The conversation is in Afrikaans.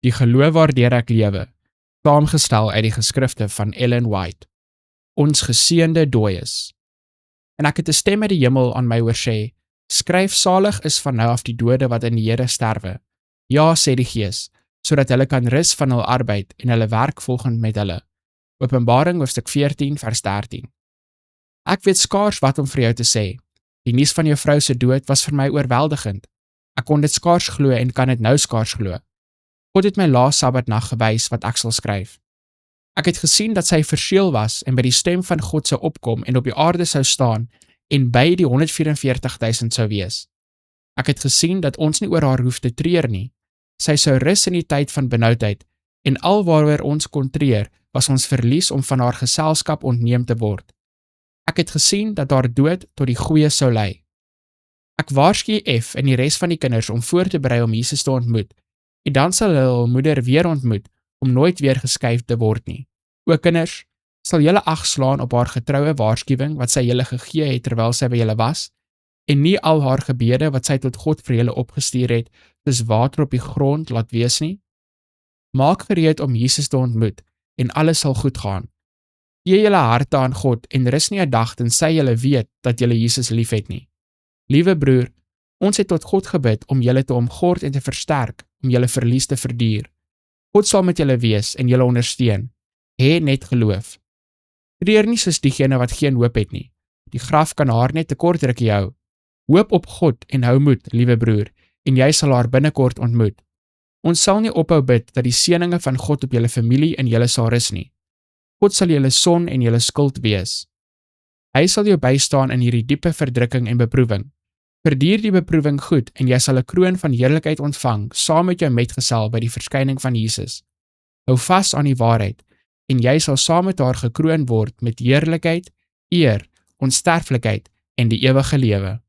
Die geloof waardeur ek lewe, saamgestel uit die geskrifte van Ellen White. Ons geseënde dooies. En ek het 'n stem uit die hemel aan my hoor sê, skryf salig is van nou af die dode wat in die Here sterwe. Ja, sê die Gees, sodat hulle kan rus van hul arbeid en hulle werk volgend met hulle. Openbaring hoofstuk 14 vers 13. Ek weet skaars wat om vir jou te sê. Die nuus van jou vrou se dood was vir my oorweldigend. Ek kon dit skaars glo en kan dit nou skaars glo. God het my laas Sabbatnag gewys wat ek sal skryf. Ek het gesien dat sy verseël was en by die stem van God sou opkom en op die aarde sou staan en by die 144.000 sou wees. Ek het gesien dat ons nie oor haar hoef te treur nie. Sy sou rus in die tyd van benoudheid en al waaroor ons kon treur was ons verlies om van haar geselskap ontneem te word. Ek het gesien dat haar dood tot die goeie sou lei. Ek waarsku F en die res van die kinders om voor te berei om Jesus te ontmoet, en dan sal hulle hul moeder weer ontmoet, om nooit weer geskuif te word nie. O kinders, sal julle ag slaan op haar getroue waarskuwing wat sy julle gegee het terwyl sy by julle was, en nie al haar gebede wat sy tot God vir julle opgestuur het, soos water op die grond laat wees nie? Maak gereed om Jesus te ontmoet, en alles sal goed gaan. Gee julle harte aan God en rus nie 'n dag tensy julle weet dat julle Jesus liefhet nie. Liewe broer, ons het tot God gebid om julle te omgord en te versterk, om julle verlies te verduur. God sal met julle wees en julle ondersteun. Hê net geloof. Treur nie soos diegene wat geen hoop het nie. Die graf kan haar net tekortrukkie hou. Hoop op God en hou moed, liewe broer, en jy sal haar binnekort ontmoet. Ons sal nie ophou bid dat die seëninge van God op julle familie en julle sal rus nie. God sal julle son en julle skild wees. Hy sal jou bystaan in hierdie diepe verdrukking en beproewing. Verduur die beproewing goed en jy sal 'n kroon van heerlikheid ontvang saam met jou metgesel by die verskyning van Jesus. Hou vas aan die waarheid en jy sal saam met haar gekroon word met heerlikheid, eer, onsterflikheid en die ewige lewe.